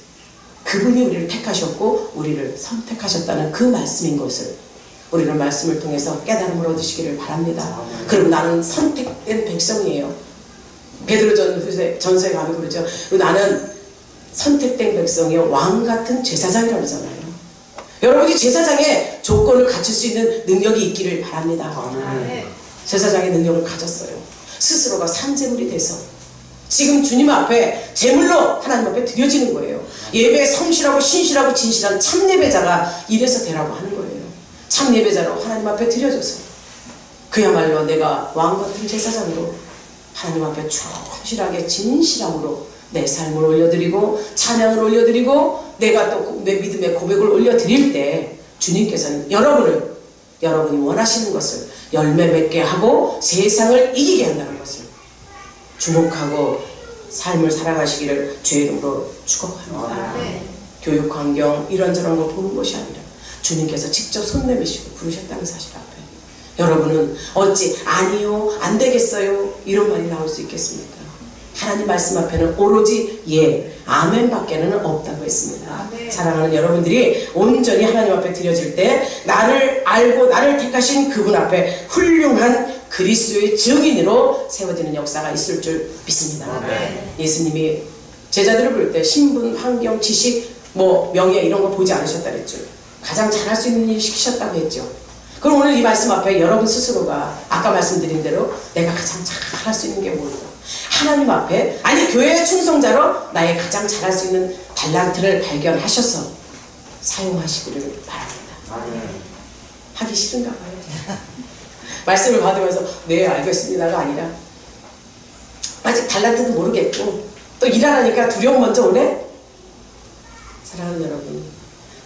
그분이 우리를 택하셨고 우리를 선택하셨다는 그 말씀인 것을 우리는 말씀을 통해서 깨달음을 얻으시기를 바랍니다. 그럼 나는 선택된 백성이에요. 베드로전서에 가면 그러죠. 나는 선택된 백성이요 왕 같은 제사장이라고 하잖아요. 여러분이 제사장의 조건을 갖출 수 있는 능력이 있기를 바랍니다. 제사장의 능력을 가졌어요. 스스로가 산제물이 돼서 지금 주님 앞에 제물로 하나님 앞에 드려지는 거예요. 예배에 성실하고 신실하고 진실한 참예배자가 이래서 되라고 하는 거예요. 참예배자로 하나님 앞에 드려져서 그야말로 내가 왕 같은 제사장으로 하나님 앞에 충실하게 진실함으로 내 삶을 올려드리고 찬양을 올려드리고 내가 또 내 믿음의 고백을 올려드릴 때 주님께서는 여러분이 원하시는 것을 열매 맺게 하고 세상을 이기게 한다는 것을 주목하고 삶을 살아가시기를 주의 이름으로 축복합니다. 교육 환경 이런저런 걸 보는 것이 아니라 주님께서 직접 손 내미시고 부르셨다는 사실 앞에 여러분은 어찌 아니요 안 되겠어요 이런 말이 나올 수 있겠습니까? 하나님 말씀 앞에는 오로지 예 아멘 밖에는 없다고 했습니다. 사랑하는 여러분들이 온전히 하나님 앞에 드려질 때 나를 알고 나를 택하신 그분 앞에 훌륭한 그리스도의 증인으로 세워지는 역사가 있을 줄 믿습니다. 예수님이 제자들을 볼 때 신분, 환경, 지식, 명예 이런 거 보지 않으셨다 그랬죠. 가장 잘할 수 있는 일 시키셨다고 했죠. 그럼 오늘 이 말씀 앞에 여러분 스스로가 아까 말씀드린 대로 내가 가장 잘할 수 있는 게 뭘까? 하나님 앞에 아니 교회의 충성자로 나의 가장 잘할 수 있는 달란트를 발견하셔서 사용하시기를 바랍니다. 하기 싫은가 봐요. 말씀을 받으면서 네 알겠습니다가 아니라 아직 달란트도 모르겠고 또 일하라니까 두려움 먼저 오네? 사랑하는 여러분,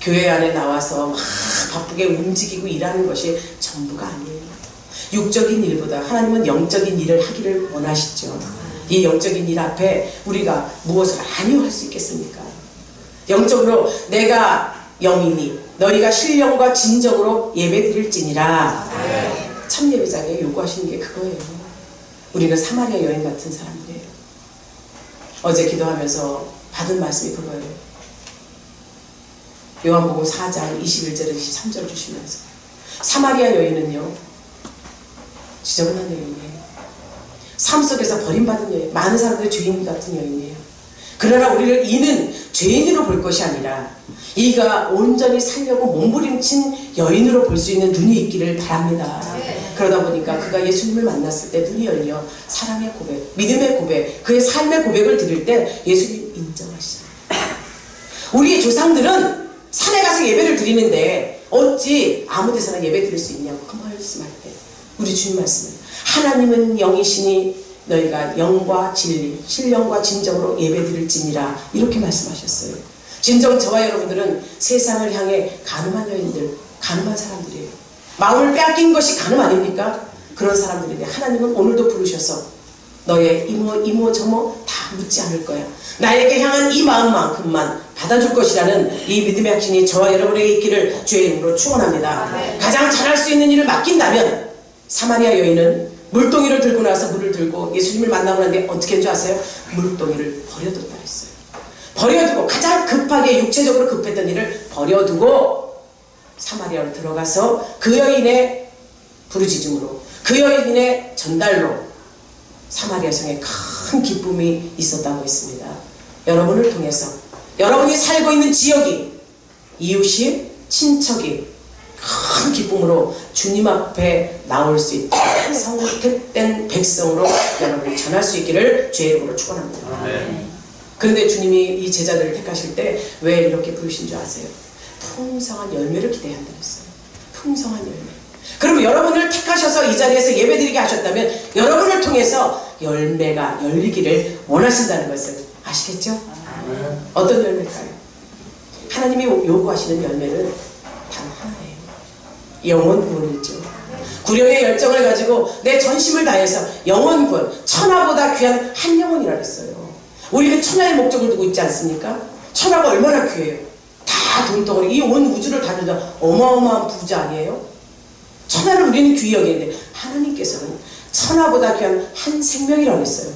교회 안에 나와서 막 바쁘게 움직이고 일하는 것이 전부가 아니에요. 육적인 일보다 하나님은 영적인 일을 하기를 원하시죠. 이 영적인 일 앞에 우리가 무엇을 아니요 할 수 있겠습니까? 영적으로 내가 영이니 너희가 신령과 진정으로 예배드릴지니라. 참 예배장에 요구하시는 게 그거예요. 우리는 사마리아 여인 같은 사람들이에요. 어제 기도하면서 받은 말씀이 그거예요. 요한복음 4장 21절에서 23절 주시면서 사마리아 여인은요 지저분한 여인이에요. 삶 속에서 버림받은 여인, 많은 사람들의 죄인 같은 여인이에요. 그러나 우리를 이는 죄인으로 볼 것이 아니라 이가 온전히 살려고 몸부림친 여인으로 볼 수 있는 눈이 있기를 바랍니다. 그러다 보니까 그가 예수님을 만났을 때 눈이 열려 사랑의 고백, 믿음의 고백, 그의 삶의 고백을 드릴 때 예수님 인정하시죠. 우리의 조상들은 산에 가서 예배를 드리는데 어찌 아무 데서나 예배 드릴 수 있냐고 그 말씀할 때 우리 주님 말씀은 하나님은 영이시니 너희가 영과 진리, 신령과 진정으로 예배 드릴지니라 이렇게 말씀하셨어요. 진정 저와 여러분들은 세상을 향해 가늠한 여인들, 가늠한 사람들이에요. 마음을 빼앗긴 것이 가늠 아닙니까? 그런 사람들인데 하나님은 오늘도 부르셔서 너의 이모 저모 다 묻지 않을 거야. 나에게 향한 이 마음만큼만 받아줄 것이라는 이 믿음의 확신이 저와 여러분에게 있기를 주의 이름으로 축원합니다. 가장 잘할 수 있는 일을 맡긴다면 사마리아 여인은 물동이를 들고 나서 물을 들고 예수님을 만나고 나는데 어떻게 한줄 아세요? 물동이를 버려뒀다 했어요. 버려두고 가장 급하게 육체적으로 급했던 일을 버려두고 사마리아로 들어가서 그 여인의 부르짖음으로 그 여인의 전달로 사마리아 성에 큰 기쁨이 있었다고 했습니다. 여러분을 통해서 여러분이 살고 있는 지역이 이웃이 친척이 큰 기쁨으로 주님 앞에 나올 수 있도록 선택된 백성으로 여러분이 전할 수 있기를 주의 이름으로 축원합니다. 그런데 주님이 이 제자들을 택하실 때 왜 이렇게 부르신 줄 아세요? 풍성한 열매를 기대한다고 했어요. 풍성한 열매. 그럼 여러분을 택하셔서 이 자리에서 예배드리게 하셨다면 여러분을 통해서 열매가 열리기를 원하신다는 것을 아시겠죠? 어떤 열매일까요? 하나님이 요구하시는 열매는 단 하나예요. 영혼 구원이죠. 구령의 열정을 가지고 내 전심을 다해서 영혼 구원, 천하보다 귀한 한 영혼이라 했어요. 우리는 천하의 목적을 두고 있지 않습니까? 천하가 얼마나 귀해요. 다 돈덩어리, 이 온 우주를 다 주자 어마어마한 부자 아니에요? 천하를 우리는 귀히 여기는데 하나님께서는 천하보다 귀한 한 생명이라고 했어요.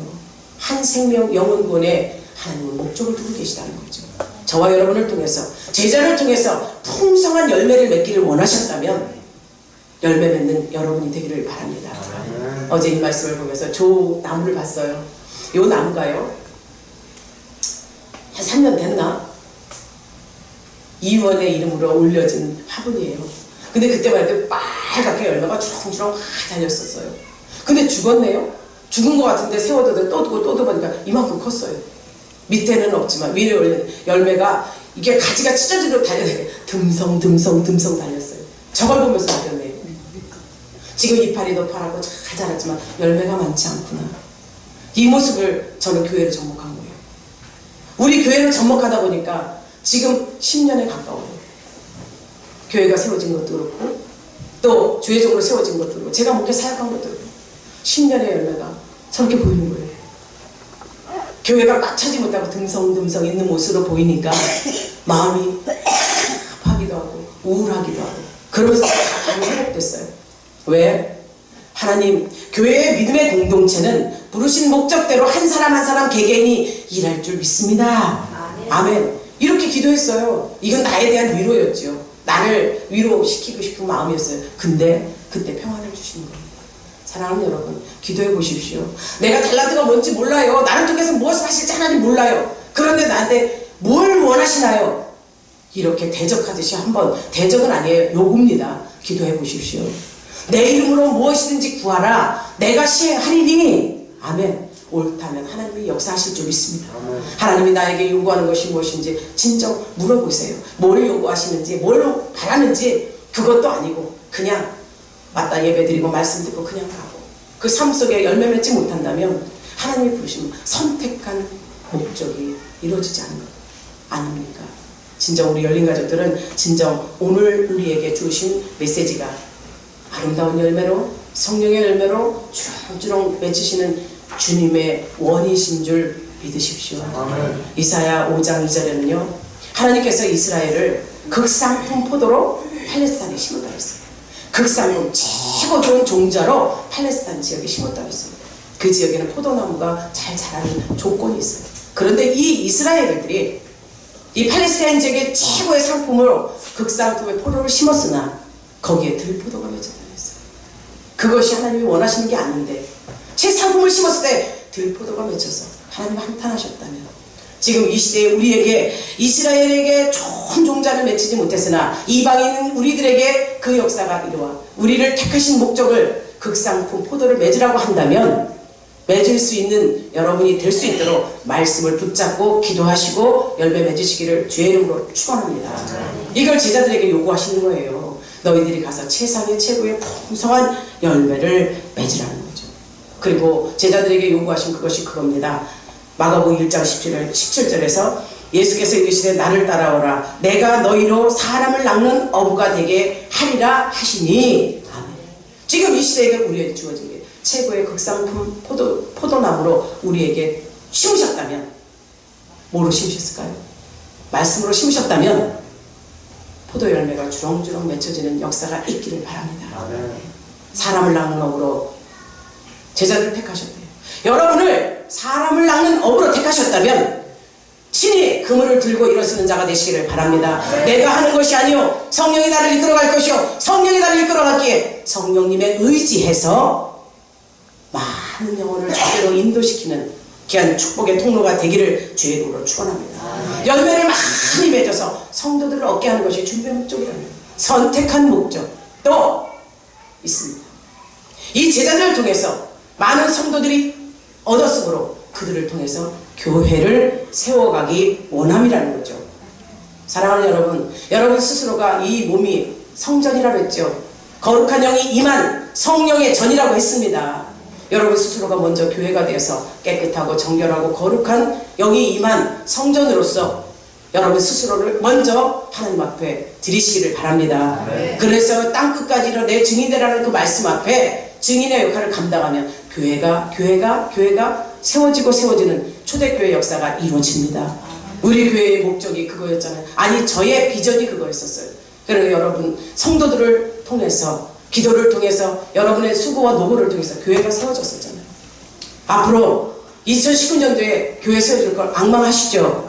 한 생명 영혼 구원에 하나님은 목적을 두고 계시다는 거죠. 저와 여러분을 통해서 제자를 통해서 풍성한 열매를 맺기를 원하셨다면 열매 맺는 여러분이 되기를 바랍니다. 어제 이 말씀을 보면서 저 나무를 봤어요. 이 나무가요 한 3년 됐나? 이원의 이름으로 올려진 화분이에요. 근데 그때만 해도 빨갛게 열매가 주렁주렁 달렸었어요. 근데 죽었네요. 죽은 것 같은데 세워두고 또 두고 또 두고 보니까 이만큼 컸어요. 밑에는 없지만 위에 올린 열매가 이게 가지가 찢어지도록 달려요. 듬성 달렸어요. 저걸 보면서 느꼈네요. 지금 이파리도 파랗고 잘 자랐지만 열매가 많지 않구나. 이 모습을 저는 교회를 접목한 거예요. 우리 교회를 접목하다 보니까 지금 10년에 가까워요. 교회가 세워진 것도 그렇고 또 주회적으로 세워진 것도 그렇고 제가 목회 사역한 것도 그렇고 10년의 열매가 저렇게 보이는 거예요. 교회가 꽉 차지 못하고 듬성듬성 있는 모습으로 보이니까 마음이 급하기도 하고 우울하기도 하고 그러면서 많이 회복됐어요. 왜? 하나님, 교회의 믿음의 공동체는 부르신 목적대로 한 사람 한 사람 개개인이 일할 줄 믿습니다. 아멘. 이렇게 기도했어요. 이건 나에 대한 위로였죠. 나를 위로시키고 싶은 마음이었어요. 근데 그때 평안을 주시는 겁니다. 사랑하는 여러분, 기도해 보십시오. 내가 달란트가 뭔지 몰라요. 나를 통해서 무엇을 하실지 하나님 몰라요. 그런데 나한테 뭘 원하시나요? 이렇게 대적하듯이 한번, 대적은 아니에요. 요구입니다. 기도해 보십시오. 내 이름으로 무엇이든지 구하라. 내가 시행하리니. 아멘. 옳다면 하나님이 역사하실 줄 믿습니다. 하나님이 나에게 요구하는 것이 무엇인지 진정 물어보세요. 뭘 요구하시는지, 뭘 바라는지 그것도 아니고 그냥 맞다 예배드리고 말씀 듣고 그냥 가고 그 삶 속에 열매 맺지 못한다면 하나님이 부르시면 선택한 목적이 이루어지지 않은 것 아닙니까? 진정 우리 열린 가족들은 진정 오늘 우리에게 주신 메시지가 아름다운 열매로 성령의 열매로 주렁주렁 맺히시는 주님의 원이신 줄 믿으십시오. 아멘. 이사야 5장 2절에는요 하나님께서 이스라엘을 극상품 포도로 팔레스타인에 심었다고 했어요. 극상품 최고 좋은 종자로 팔레스타인 지역에 심었다고 했어요. 그 지역에는 포도나무가 잘 자라는 조건이 있어요. 그런데 이 이스라엘들이 이 팔레스타인 지역의 최고의 상품으로 극상품의 포도를 심었으나 거기에 들포도가 맺혔다고 했어요. 그것이 하나님이 원하시는 게 아닌데 제 상품을 심었을 때 들포도가 맺혀서 하나님 한탄하셨다면 지금 이 시대에 우리에게 이스라엘에게 좋은 종자를 맺히지 못했으나 이방인 우리들에게 그 역사가 이루어 우리를 택하신 목적을 극상품 포도를 맺으라고 한다면 맺을 수 있는 여러분이 될 수 있도록 말씀을 붙잡고 기도하시고 열매 맺으시기를 주의 이름으로 축원합니다. 이걸 제자들에게 요구하시는 거예요. 너희들이 가서 세상의 최고의 풍성한 열매를 맺으라는 거죠. 그리고 제자들에게 요구하신 그것이 그겁니다. 마가복음 1장 17절에서 예수께서 이르시되 나를 따라오라 내가 너희로 사람을 낚는 어부가 되게 하리라 하시니. 아멘. 지금 이 시대에 우리에게 주어진 게 최고의 극상품 포도나무로 우리에게 심으셨다면 뭐로 심으셨을까요? 말씀으로 심으셨다면 포도 열매가 주렁주렁 맺혀지는 역사가 있기를 바랍니다. 아멘. 사람을 낚는 어부로 제자들을 택하셨대요. 여러분을 사람을 낚는 어부로 택하셨다면 친히 그물을 들고 일어서는 자가 되시기를 바랍니다. 내가 하는 것이 아니요 성령이 나를 이끌어갈 것이요 성령이 나를 이끌어갔기에 성령님의 의지해서 많은 영혼을 주대로 인도시키는 귀한 축복의 통로가 되기를 주의 이름으로 축원합니다. 열매를 많이 맺어서 성도들을 얻게 하는 것이 준비의 목적이랍니다. 선택한 목적 또 있습니다. 이 제자들을 통해서 많은 성도들이 얻었으므로 그들을 통해서 교회를 세워가기 원함이라는 거죠. 사랑하는 여러분, 여러분 스스로가 이 몸이 성전이라고 했죠. 거룩한 영이 임한 성령의 전이라고 했습니다. 여러분 스스로가 먼저 교회가 되어서 깨끗하고 정결하고 거룩한 영이 임한 성전으로서 여러분 스스로를 먼저 하나님 앞에 드리시기를 바랍니다. 그래서 땅끝까지로 내 증인되라는 그 말씀 앞에 증인의 역할을 감당하면 교회가 세워지고 세워지는 초대교회 역사가 이루어집니다. 우리 교회의 목적이 그거였잖아요. 아니 저의 비전이 그거였었어요. 그리고 여러분 성도들을 통해서 기도를 통해서 여러분의 수고와 노고를 통해서 교회가 세워졌었잖아요. 앞으로 2019년도에 교회 세워질 걸 악망하시죠?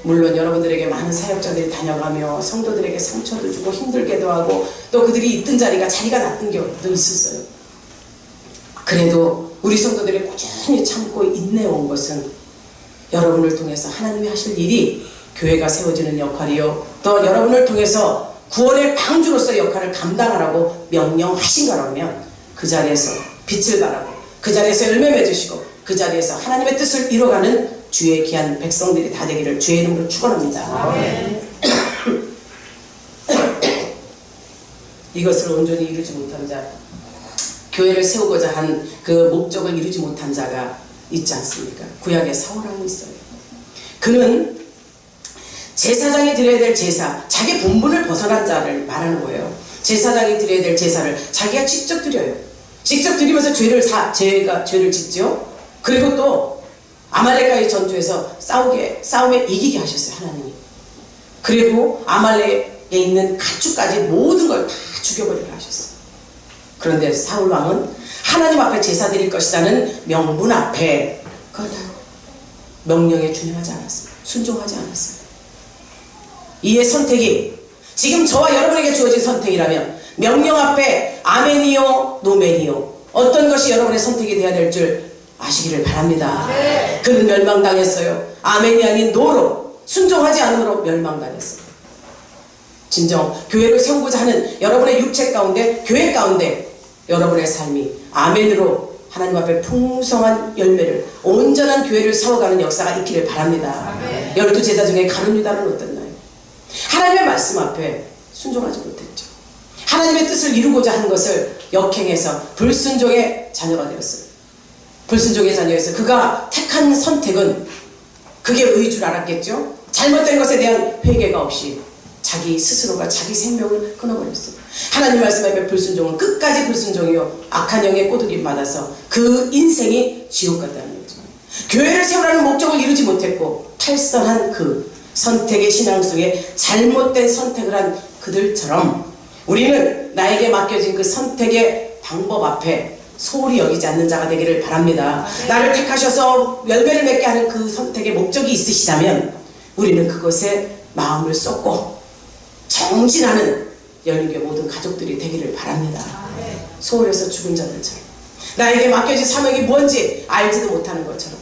물론 여러분들에게 많은 사역자들이 다녀가며 성도들에게 상처도 주고 힘들게도 하고 또 그들이 있던 자리가 낮은 경우도 있었어요. 그래도 우리 성도들이 꾸준히 참고 인내온 것은 여러분을 통해서 하나님이 하실 일이 교회가 세워지는 역할이요 또 여러분을 통해서 구원의 방주로서 역할을 감당하라고 명령하신 거라면 그 자리에서 빛을 발하고 그 자리에서 열매 맺으시고 그 자리에서 하나님의 뜻을 이뤄가는 주의 귀한 백성들이 다 되기를 주의 이름으로 축원합니다. 이것을 온전히 이루지 못한 자, 교회를 세우고자 한 그 목적을 이루지 못한 자가 있지 않습니까? 구약에 사울왕이 있어요. 그는 제사장이 드려야 될 제사, 자기 본분을 벗어난 자를 말하는 거예요. 제사장이 드려야 될 제사를 자기가 직접 드려요. 직접 드리면서 죄를 짓죠. 그리고 또 아말렉과의 전투에서 싸움에 이기게 하셨어요, 하나님이. 그리고 아말렉에 있는 가축까지 모든 걸 다 죽여버리게 하셨어요. 그런데 사울 왕은 하나님 앞에 제사 드릴 것이라는 명분 앞에 그걸 다 명령에 준행하지 않았어요. 순종하지 않았어요. 이의 선택이 지금 저와 여러분에게 주어진 선택이라면 명령 앞에 아멘이요 노멘이요 어떤 것이 여러분의 선택이 되어야 될 줄 아시기를 바랍니다. 그는 멸망당했어요. 아멘이 아닌 노로 순종하지 않으므로 멸망당했어요. 진정 교회를 세우고자 하는 여러분의 육체 가운데 교회 가운데 여러분의 삶이 아멘으로 하나님 앞에 풍성한 열매를 온전한 교회를 세워가는 역사가 있기를 바랍니다. 12제자 중에 가룟 유다는 어땠나요? 하나님의 말씀 앞에 순종하지 못했죠. 하나님의 뜻을 이루고자 한 것을 역행해서 불순종의 자녀가 되었어요. 불순종의 자녀에서 그가 택한 선택은 그게 의인 줄 알았겠죠. 잘못된 것에 대한 회개가 없이 자기 스스로가 자기 생명을 끊어버렸어요. 하나님 말씀 앞에 불순종은 끝까지 불순종이요 악한 영에 꼬드김 받아서 그 인생이 지옥 같다는 거죠. 교회를 세우라는 목적을 이루지 못했고 탈선한 그 선택의 신앙 속에 잘못된 선택을 한 그들처럼 우리는 나에게 맡겨진 그 선택의 방법 앞에 소홀히 여기지 않는 자가 되기를 바랍니다. 나를 택하셔서 열매를 맺게 하는 그 선택의 목적이 있으시다면 우리는 그것에 마음을 쏟고 정진하는 열린교회 모든 가족들이 되기를 바랍니다. 소홀해서 죽은 자들처럼 나에게 맡겨진 사명이 뭔지 알지도 못하는 것처럼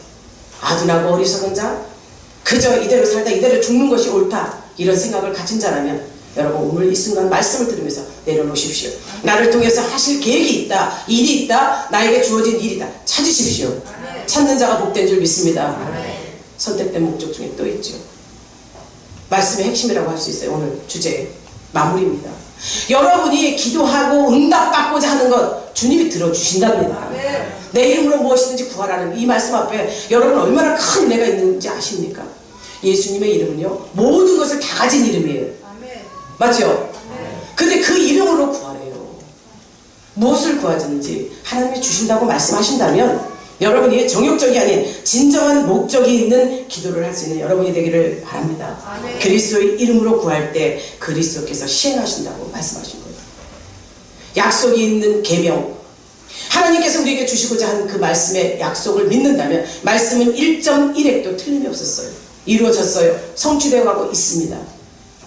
아둔하고 어리석은 자 그저 이대로 살다 이대로 죽는 것이 옳다 이런 생각을 가진 자라면 여러분 오늘 이 순간 말씀을 들으면서 내려놓으십시오. 나를 통해서 하실 계획이 있다, 일이 있다, 나에게 주어진 일이다 찾으십시오. 찾는 자가 복된 줄 믿습니다. 선택된 목적 중에 또 있죠. 말씀의 핵심이라고 할 수 있어요. 오늘 주제 마무리입니다. 여러분이 기도하고 응답받고자 하는 것 주님이 들어주신답니다. 내 이름으로 무엇이든지 구하라는 이 말씀 앞에 여러분 얼마나 큰 은혜가 있는지 아십니까? 예수님의 이름은요 모든 것을 다 가진 이름이에요. 맞죠? 근데 그 이름으로 구하래요. 무엇을 구하든지 하나님이 주신다고 말씀하신다면 여러분이 정욕적이 아닌 진정한 목적이 있는 기도를 할 수 있는 여러분이 되기를 바랍니다. 그리스도의 이름으로 구할 때 그리스도께서 시행하신다고 말씀하신 거예요. 약속이 있는 계명 하나님께서 우리에게 주시고자 한 그 말씀의 약속을 믿는다면 말씀은 1.1핵도 틀림이 없었어요. 이루어졌어요. 성취되어 가고 있습니다.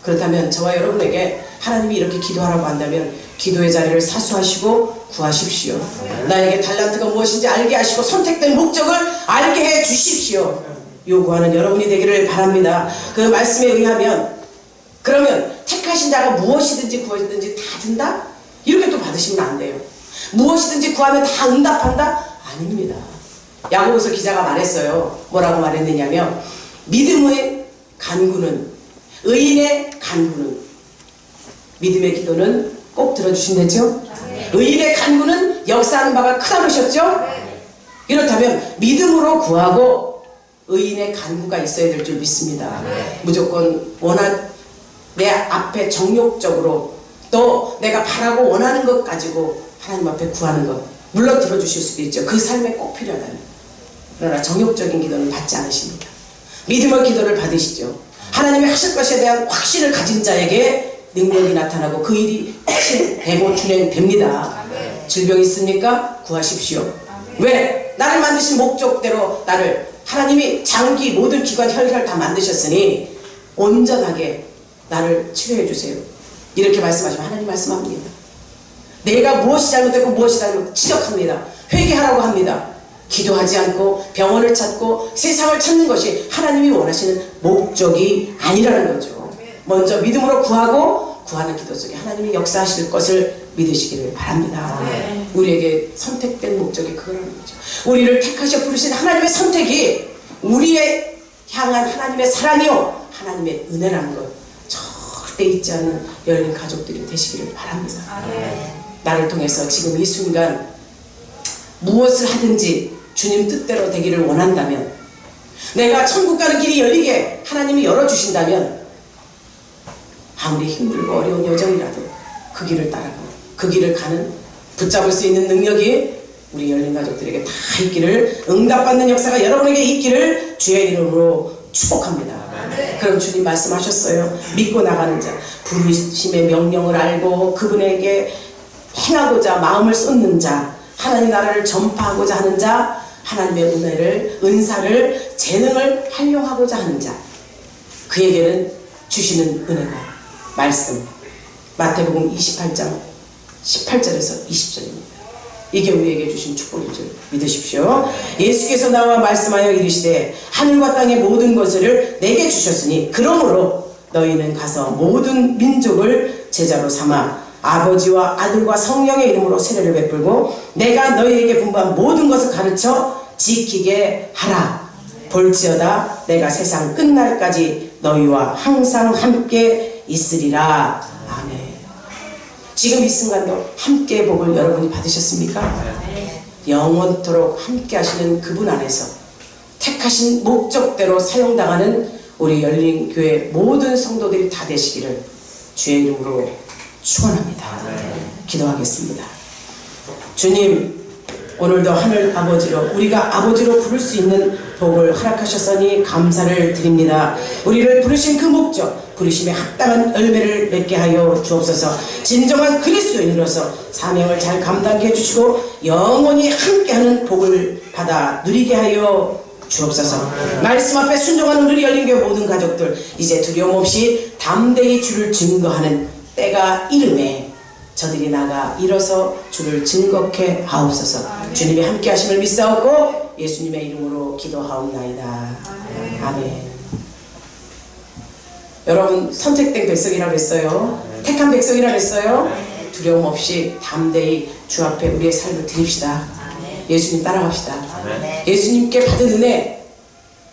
그렇다면 저와 여러분에게 하나님이 이렇게 기도하라고 한다면 기도의 자리를 사수하시고 구하십시오. 나에게 달란트가 무엇인지 알게 하시고 선택된 목적을 알게 해 주십시오. 요구하는 여러분이 되기를 바랍니다. 그 말씀에 의하면 그러면 택하신 자가 무엇이든지 구하시든지 다 준다? 이렇게 또 받으시면 안 돼요. 무엇이든지 구하면 다 응답한다? 아닙니다. 야고보서 기자가 말했어요. 뭐라고 말했느냐면 믿음의 간구는 의인의 간구는 믿음의 기도는 꼭 들어주신다죠? 의인의 간구는 역사하는 바가 크다 그러셨죠? 이렇다면 믿음으로 구하고 의인의 간구가 있어야 될 줄 믿습니다. 무조건 내 앞에 정욕적으로 또 내가 바라고 원하는 것 가지고 하나님 앞에 구하는 것 물론 들어주실 수도 있죠. 그 삶에 꼭 필요하다면. 그러나 정욕적인 기도는 받지 않으십니다. 믿음의 기도를 받으시죠. 하나님이 하실 것에 대한 확신을 가진 자에게 능력이 나타나고 그 일이 되고 준행됩니다. 질병이 있습니까? 구하십시오. 왜? 나를 만드신 목적대로 나를 하나님이 장기 모든 기관 혈혈 다 만드셨으니 온전하게 나를 치료해 주세요. 이렇게 말씀하시면 하나님 말씀합니다. 내가 무엇이 잘못되고 무엇이 잘못 지적합니다. 회개하라고 합니다. 기도하지 않고 병원을 찾고 세상을 찾는 것이 하나님이 원하시는 목적이 아니라는 거죠. 먼저 믿음으로 구하고 구하는 기도 속에 하나님이 역사하실 것을 믿으시기를 바랍니다. 우리에게 선택된 목적이 그거라는 거죠. 우리를 택하셔 부르신 하나님의 선택이 우리의 향한 하나님의 사랑이요 하나님의 은혜라는 것 절대 잊지 않는 열린 가족들이 되시기를 바랍니다. 나를 통해서 지금 이 순간 무엇을 하든지 주님 뜻대로 되기를 원한다면, 내가 천국 가는 길이 열리게 하나님이 열어주신다면 아무리 힘들고 어려운 여정이라도 그 길을 따라가, 그 길을 가는, 붙잡을 수 있는 능력이 우리 열린 가족들에게 다 있기를, 응답받는 역사가 여러분에게 있기를 주의 이름으로 축복합니다. 그럼 주님 말씀하셨어요. 믿고 나가는 자, 부르심의 명령을 알고 그분에게 행하고자 마음을 쏟는 자, 하나님 나라를 전파하고자 하는 자, 하나님의 은혜를, 은사를, 재능을 활용하고자 하는 자, 그에게는 주시는 은혜가 말씀, 마태복음 28장 18절에서 20절입니다. 이게 우리에게 주신 축복인 줄 믿으십시오. 예수께서 나와 말씀하여 이르시되 하늘과 땅의 모든 것을 내게 주셨으니 그러므로 너희는 가서 모든 민족을 제자로 삼아 아버지와 아들과 성령의 이름으로 세례를 베풀고 내가 너희에게 분부한 모든 것을 가르쳐 지키게 하라. 볼지어다 내가 세상 끝날까지 너희와 항상 함께 있으리라. 아멘. 지금 이 순간도 함께 복을 여러분이 받으셨습니까? 영원토록 함께 하시는 그분 안에서 택하신 목적대로 사용당하는 우리 열린 교회 모든 성도들이 다 되시기를 주의 이름으로 축원합니다. 기도하겠습니다. 주님, 오늘도 하늘 아버지로, 우리가 아버지로 부를 수 있는 복을 허락하셨으니 감사를 드립니다. 우리를 부르신 그 목적, 부르심에 합당한 열매를 맺게 하여 주옵소서. 진정한 그리스도인으로서 사명을 잘 감당케 해주시고 영원히 함께하는 복을 받아 누리게 하여 주옵소서. 말씀 앞에 순종하는 우리 열린교회 모든 가족들, 이제 두려움 없이 담대히 주를 증거하는 때가 이름에 저들이 나가 일어서 주를 증거케 하옵소서. 주님이 함께 하심을 믿사옵고 예수님의 이름으로 기도하옵나이다. 아멘. 여러분, 선택된 백성이라고 했어요. 택한 백성이라고 했어요. 두려움 없이 담대히 주 앞에 우리의 삶을 드립시다. 예수님 따라갑시다. 예수님께 받은 은혜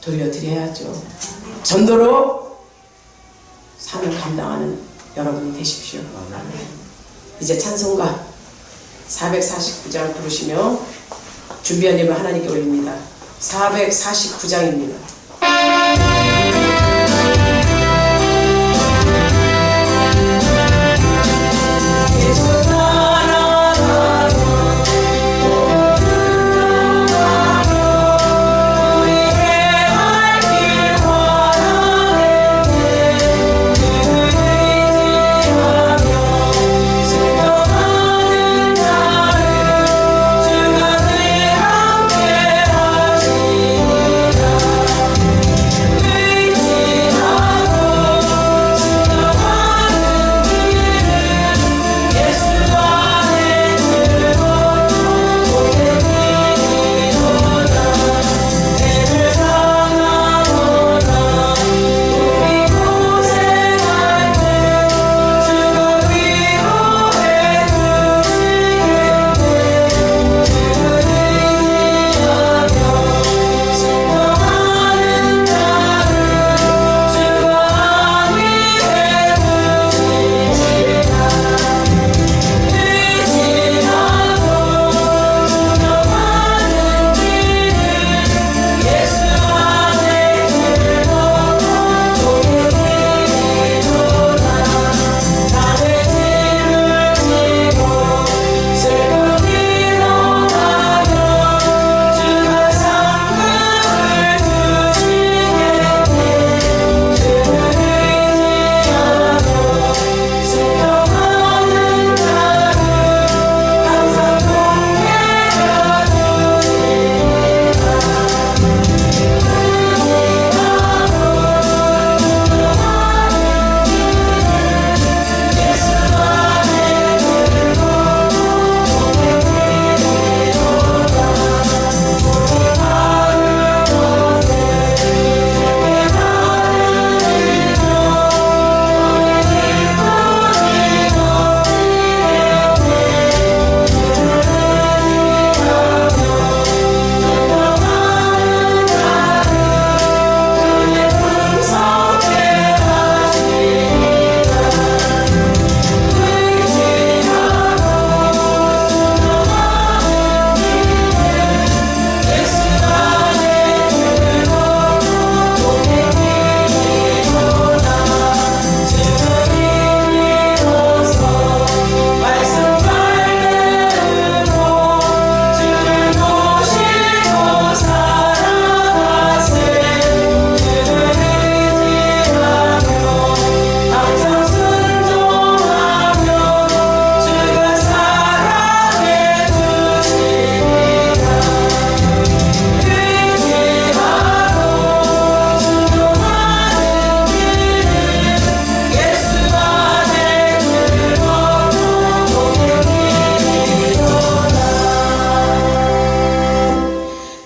돌려드려야죠. 전도로 사명 감당하는 여러분이 되십시오. 이제 찬송가 449장 부르시며 준비한 예물 하나님께 올립니다. 449장입니다.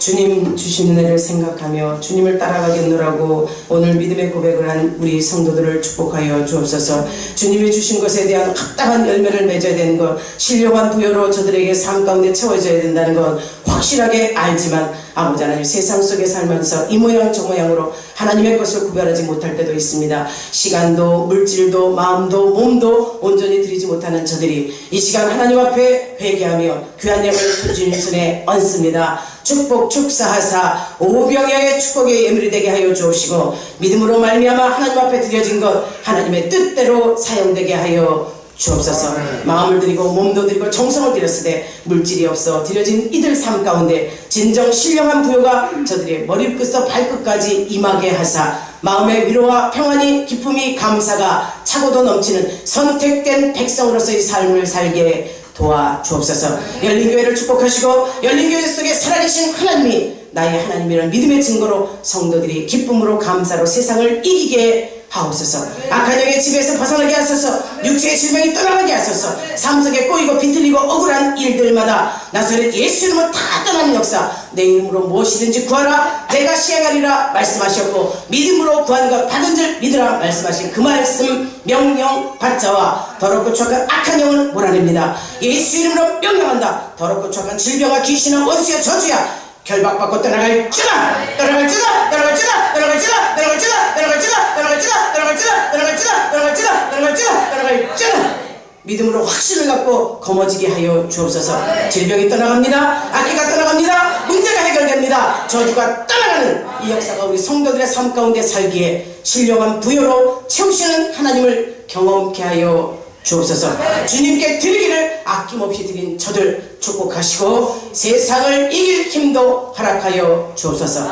주님 주신 은혜를 생각하며 주님을 따라가겠노라고 오늘 믿음의 고백을 한 우리 성도들을 축복하여 주옵소서. 주님이 주신 것에 대한 합당한 열매를 맺어야 되는 것, 신령한 부여로 저들에게 삶 가운데 채워져야 된다는 것 확실하게 알지만 아버지 하나님, 세상 속에 살면서 이 모양 저 모양으로 하나님의 것을 구별하지 못할 때도 있습니다. 시간도 물질도 마음도 몸도 온전히 드리지 못하는 저들이 이 시간 하나님 앞에 회개하며 귀한 예물 주님 손에 얹습니다. 축복 축사하사 오병야의 축복의 예물이 되게 하여 주옵시고 믿음으로 말미암아 하나님 앞에 드려진 것 하나님의 뜻대로 사용되게 하여 주옵소서. 마음을 드리고 몸도 드리고 정성을 드렸으되 물질이 없어 드려진 이들 삶 가운데 진정 신령한 부요가 저들의 머리끝부터 발끝까지 임하게 하사 마음의 위로와 평안이 기쁨이 감사가 차고도 넘치는 선택된 백성으로서의 삶을 살게 도와주옵소서. 열린교회를 축복하시고 열린교회 속에 살아계신 하나님이 나의 하나님이라는 믿음의 증거로 성도들이 기쁨으로 감사로 세상을 이기게 하옵소서. 악한 영의 집에서 벗어나게 하소서. 육체의 질병이 떠나가게 하소서. 삶 속에 꼬이고 비틀리고 억울한 일들마다 나사렛 예수 이름으로 다 떠나는 역사, 내 이름으로 무엇이든지 구하라 내가 시행하리라 말씀하셨고 믿음으로 구한 것 받은 줄 믿으라 말씀하신 그 말씀 명령 받자와 더럽고 추악한 악한 영을 몰아냅니다. 예수 이름으로 명령한다. 더럽고 추악한 질병과 귀신과 원수야 저주야 결박받고 떠나갈지다 떠나갈지다 떠나갈지다 떠나갈지다 떠나갈지다 떠나갈지다 떠나갈지다 떠나갈지다 떠나갈지다 떠나갈지다 떠나갈지다 떠나갈지다 믿음으로 확신을 갖고 거머쥐게 하여 주옵소서. 질병이 떠나갑니다. 악기가 떠나갑니다. 문제가 해결됩니다. 저주가 떠나가는 이 역사가 우리 성도들의 삶 가운데 살기에 신령한 부여로 채우시는 하나님을 경험케 하여 주옵소서. 주님께 드리기를 아낌없이 드린 저들 축복하시고 세상을 이길 힘도 허락하여 주옵소서.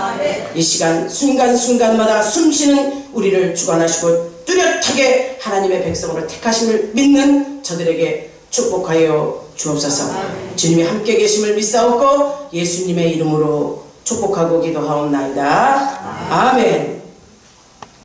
이 시간 순간순간마다 숨쉬는 우리를 주관하시고 뚜렷하게 하나님의 백성으로 택하심을 믿는 저들에게 축복하여 주옵소서. 주님이 함께 계심을 믿사옵고 예수님의 이름으로 축복하고 기도하옵나이다. 아멘.